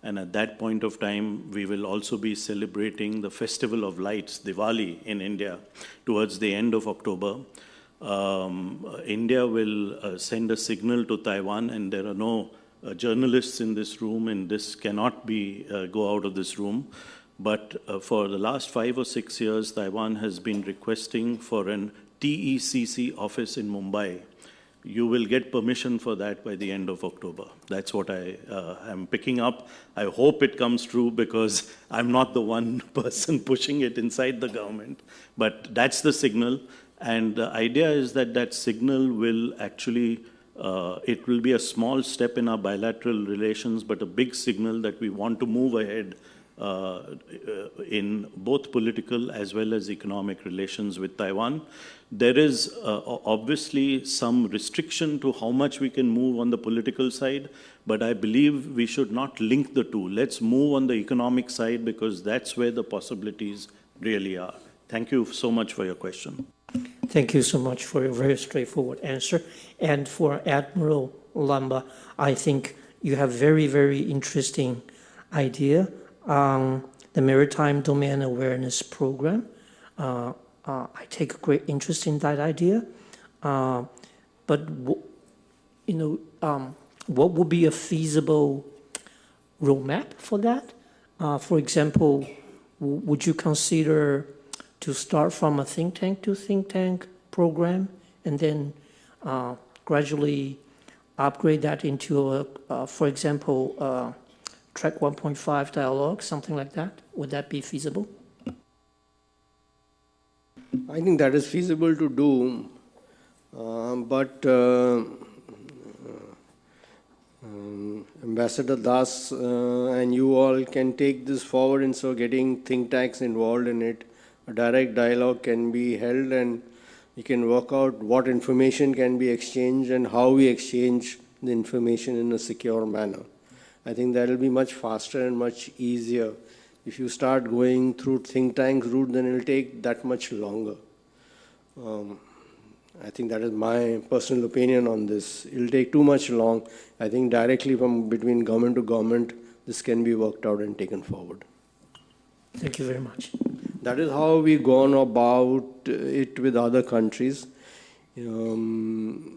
and at that point of time, we will also be celebrating the Festival of Lights, Diwali, in India, towards the end of October. India will send a signal to Taiwan, and there are no journalists in this room, and this cannot be go out of this room. But for the last 5 or 6 years, Taiwan has been requesting for an TECC office in Mumbai. You will get permission for that by the end of October. That's what I am picking up. I hope it comes true because I'm not the one person pushing it inside the government. But that's the signal. And the idea is that that signal will actually, it will be a small step in our bilateral relations, but a big signal that we want to move ahead in both political as well as economic relations with Taiwan. There is obviously some restriction to how much we can move on the political side, but I believe we should not link the two. Let's move on the economic side because that's where the possibilities really are. Thank you so much for your question. Thank you so much for your very straightforward answer. And for Admiral Lanba, I think you have very, very interesting idea on the Maritime Domain Awareness Program. I take a great interest in that idea. But, what would be a feasible roadmap for that? For example, would you consider to start from a think tank to think tank program and then gradually upgrade that into for example, track 1.5 dialogue, something like that? Would that be feasible? I think that is feasible to do, but Ambassador Das and you all can take this forward, and so getting think tanks involved in it. A direct dialogue can be held and we can work out what information can be exchanged and how we exchange the information in a secure manner. I think that will be much faster and much easier If you start going through think tanks route, then it will take that much longer. I think that is my personal opinion on this. It will take too much long. I think directly from between government to government, this can be worked out and taken forward. Thank you very much. That is how we've gone about it with other countries. India,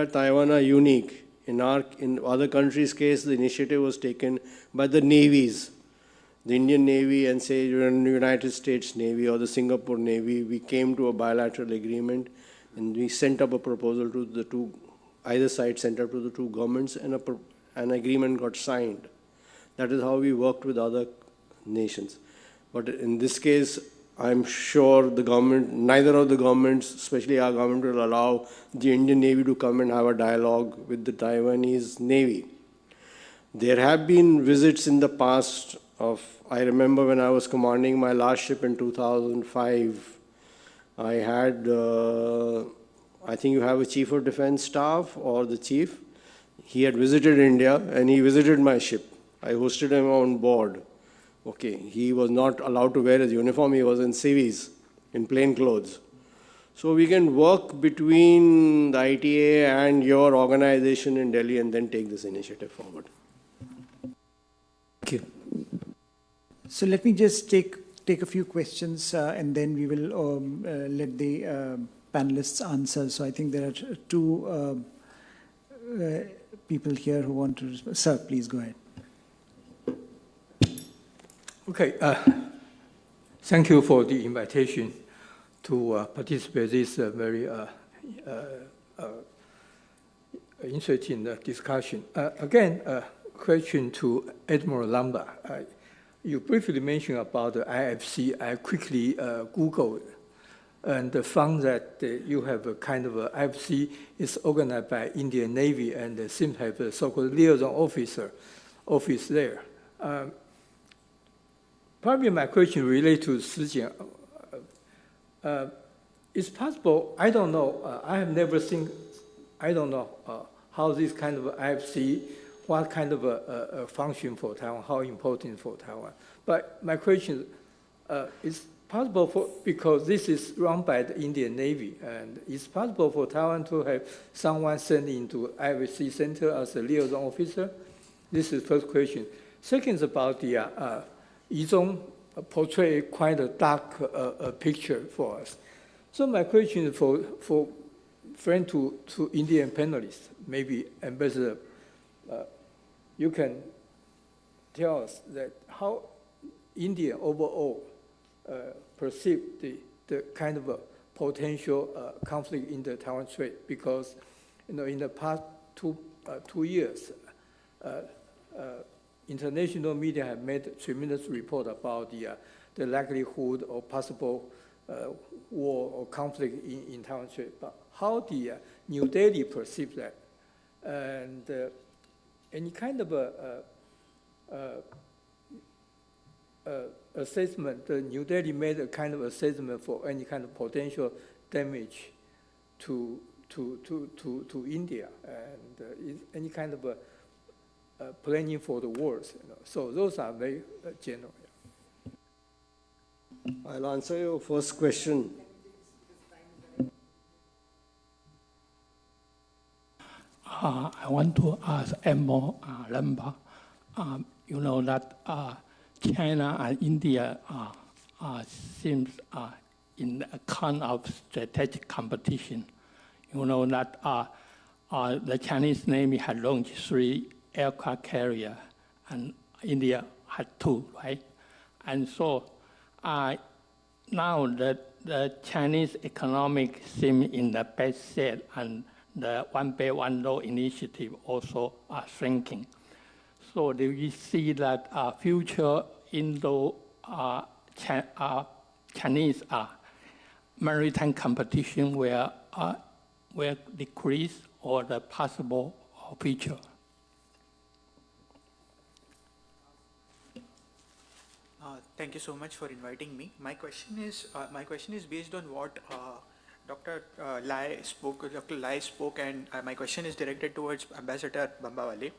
Taiwan are unique. In other countries' case, the initiative was taken by the navies. The Indian Navy and say the United States Navy or the Singapore Navy, we came to a bilateral agreement and we sent up a proposal to the two, either side sent up to the two governments and an agreement got signed. That is how we worked with other nations. But in this case, I'm sure the government, neither of the governments, especially our government, will allow the Indian Navy to come and have a dialogue with the Taiwanese Navy. There have been visits in the past I remember when I was commanding my last ship in 2005, I had, I think you have a chief of defense staff or the chief. He had visited India and he visited my ship. I hosted him on board. Okay, he was not allowed to wear his uniform. He was in civis, in plain clothes. So we can work between the ITA and your organization in Delhi and then take this initiative forward. Thank you. So let me just take a few questions and then we will let the panelists answer. So I think there are two people here who want to respond. Sir, please go ahead. Okay, thank you for the invitation to participate in this very interesting discussion. Again, question to Admiral Lanba. You briefly mentioned about the IFC. I quickly Googled and found that you have a kind of a IFC is organized by Indian Navy and seems to have a so-called liaison office there. Probably my question relates to Shijian. It's possible, I don't know, I have never seen, I don't know how this kind of IFC, what kind of a function for Taiwan, how important for Taiwan. But my question is possible for, because this is run by the Indian Navy, and it's possible for Taiwan to have someone sent into IFC Center as a liaison officer? This is the first question. Second is about the I-Chung portray quite a dark picture for us. So my question is for friend to Indian panelists, maybe Ambassador, you can tell us that how India overall perceive the kind of a potential conflict in the Taiwan Strait, because in the past two years, international media have made tremendous report about the likelihood of possible war or conflict in Taiwan Strait. But how the New Delhi perceive that, and any kind of assessment, the New Delhi made a kind of assessment for any kind of potential damage to India, and any kind of planning for the wars. So those are very general. I'll answer your first question. I want to ask Admiral Lanba. You know that China and India seems in a kind of strategic competition. You know that the Chinese Navy had launched 3 aircraft carriers, and India had 2, right? And so now the Chinese economic seems in the bad state, and the One Belt One Road initiative also are shrinking. So do you see that future Indo-Chinese maritime competition will decrease, or the possible future? Thank you so much for inviting me. My question is based on what Dr. Lai spoke, and my question is directed towards Ambassador Bambawale.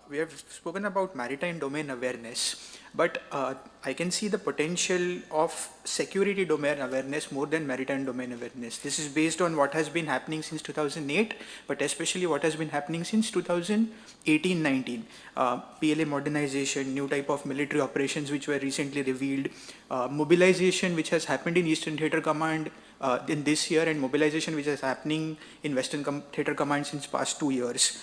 We have spoken about maritime domain awareness, but I can see the potential of security domain awareness more than maritime domain awareness. This is based on what has been happening since 2008, but especially what has been happening since 2018-19. PLA modernization, new type of military operations which were recently revealed, mobilization which has happened in Eastern Theater Command in this year, and mobilization which is happening in Western Theater Command since past 2 years.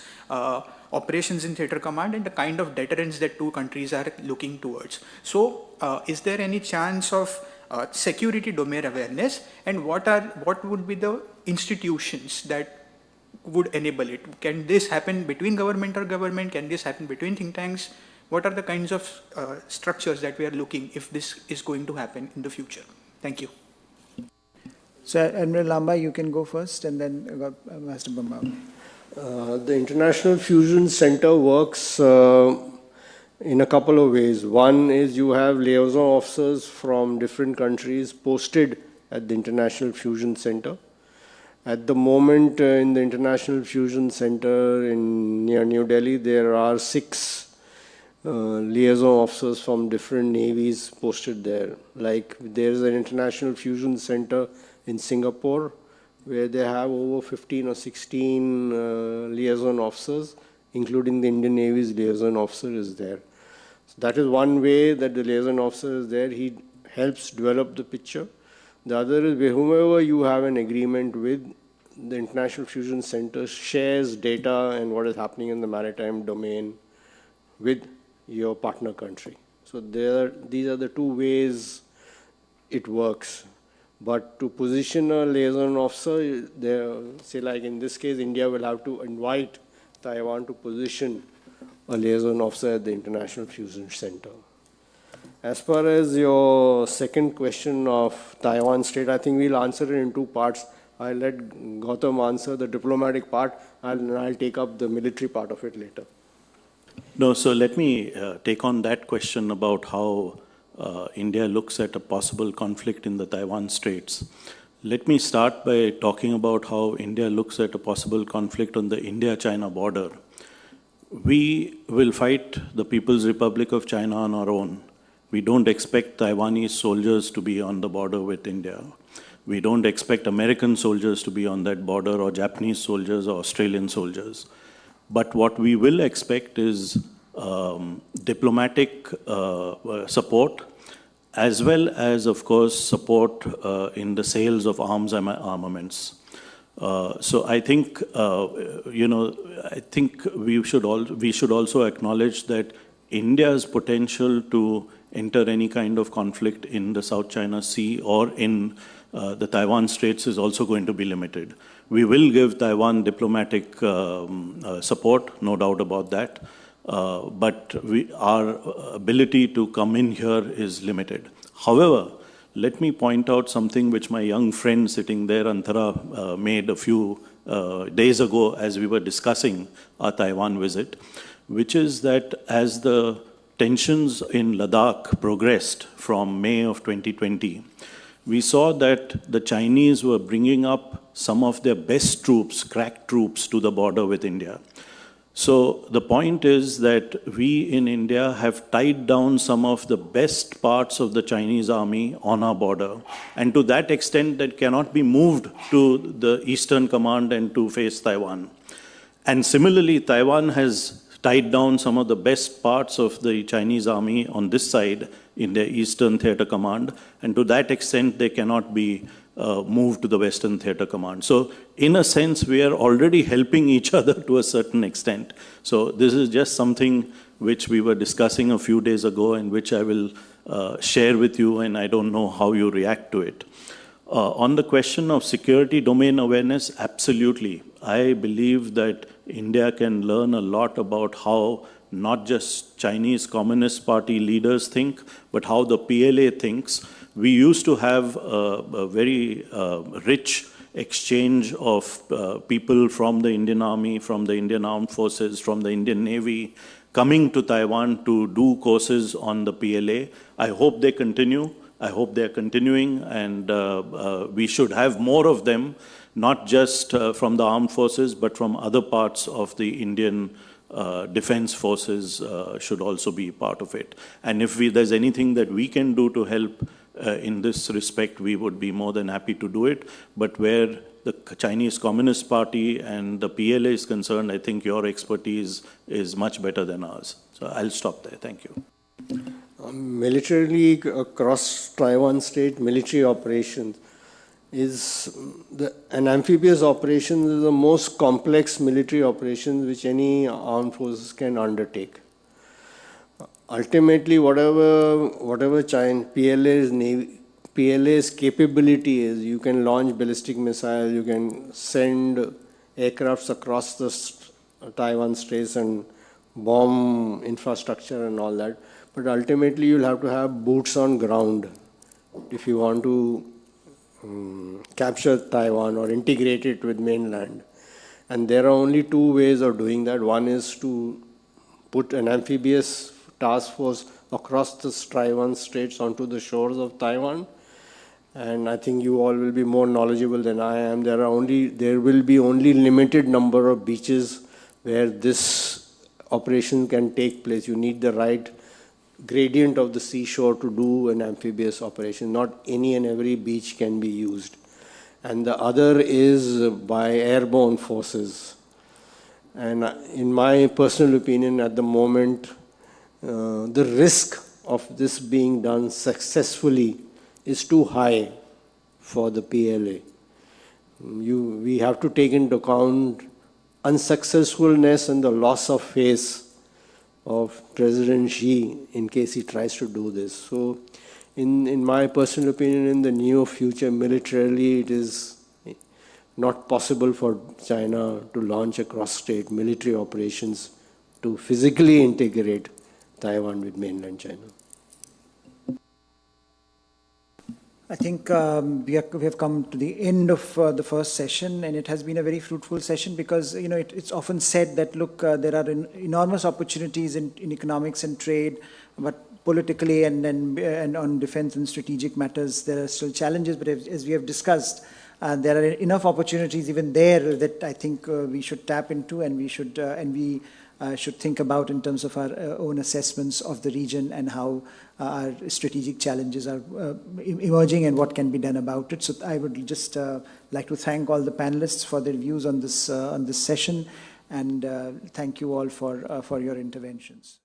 Operations in Theater Command and the kind of deterrence that two countries are looking towards. So is there any chance of security domain awareness, and what would be the institutions that would enable it? Can this happen between government or government? Can this happen between think tanks? What are the kinds of structures that we are looking if this is going to happen in the future? Thank you. So, Admiral Lanba, you can go first, and then Master Bambawale. The International Fusion Center works in a couple of ways. One is you have liaison officers from different countries posted at the International Fusion Center. At the moment, in the International Fusion Center near New Delhi, there are 6 liaison officers from different navies posted there. Like there's an International Fusion Center in Singapore, where they have over 15 or 16 liaison officers, including the Indian Navy's liaison officer is there. So that is one way that the liaison officer is there. He helps develop the picture. The other is whomever you have an agreement with, the International Fusion Center shares data and what is happening in the maritime domain with your partner country. So these are the 2 ways it works. But to position a liaison officer, say like in this case, India will have to invite Taiwan to position a liaison officer at the International Fusion Center. As far as your second question of Taiwan Strait, I think we'll answer it in 2 parts. I'll let Gautam answer the diplomatic part, and I'll take up the military part of it later. No, so let me take on that question about how India looks at a possible conflict in the Taiwan Straits. Let me start by talking about how India looks at a possible conflict on the India-China border. We will fight the People's Republic of China on our own. We don't expect Taiwanese soldiers to be on the border with India. We don't expect American soldiers to be on that border, or Japanese soldiers or Australian soldiers. But what we will expect is diplomatic support, as well as, of course, support in the sales of arms and armaments. So I think, I think we should also acknowledge that India's potential to enter any kind of conflict in the South China Sea or in the Taiwan Straits is also going to be limited. We will give Taiwan diplomatic support, no doubt about that. But our ability to come in here is limited. However, let me point out something which my young friend sitting there, Antara, made a few days ago as we were discussing our Taiwan visit, which is that as the tensions in Ladakh progressed from May of 2020, we saw that the Chinese were bringing up some of their best troops, crack troops, to the border with India. So the point is that we in India have tied down some of the best parts of the Chinese army on our border. And to that extent, that cannot be moved to the Eastern Command and to face Taiwan. And similarly, Taiwan has tied down some of the best parts of the Chinese army on this side in their Eastern Theater Command. And to that extent, they cannot be moved to the Western Theater Command. So in a sense, we are already helping each other to a certain extent. So this is just something which we were discussing a few days ago and which I will share with you, and I don't know how you react to it. On the question of security domain awareness, absolutely. I believe that India can learn a lot about how not just Chinese Communist Party leaders think, but how the PLA thinks. We used to have a very rich exchange of people from the Indian Army, from the Indian Armed Forces, from the Indian Navy, coming to Taiwan to do courses on the PLA. I hope they continue. I hope they're continuing, and we should have more of them, not just from the armed forces, but from other parts of the Indian defense forces should also be part of it. And if there's anything that we can do to help in this respect, we would be more than happy to do it. But where the Chinese Communist Party and the PLA is concerned, I think your expertise is much better than ours. So I'll stop there. Thank you. Militarily, across Taiwan Strait, military operations an amphibious operation is the most complex military operation which any armed forces can undertake. Ultimately, whatever China PLA's capability is, you can launch ballistic missiles, you can send aircrafts across the Taiwan Straits and bomb infrastructure and all that. But ultimately, you'll have to have boots on ground if you want to capture Taiwan or integrate it with mainland. And there are only two ways of doing that. One is to put an amphibious task force across the Taiwan Straits onto the shores of Taiwan. And I think you all will be more knowledgeable than I am. There will be only limited number of beaches where this operation can take place. You need the right gradient of the seashore to do an amphibious operation. Not any and every beach can be used. And the other is by airborne forces. And in my personal opinion, at the moment, the risk of this being done successfully is too high for the PLA. We have to take into account unsuccessfulness and the loss of face of President Xi in case he tries to do this. So in my personal opinion, in the near future, militarily, it is not possible for China to launch across-strait military operations to physically integrate Taiwan with mainland China. I think we have come to the end of the first session, and it has been a very fruitful session because it's often said that look, there are enormous opportunities in economics and trade, but politically and on defense and strategic matters there are still challenges. But as we have discussed, there are enough opportunities even there that I think we should tap into, and we should think about in terms of our own assessments of the region and how our strategic challenges are emerging and what can be done about it. So I would just like to thank all the panelists for their views on this session, and thank you all for your interventions.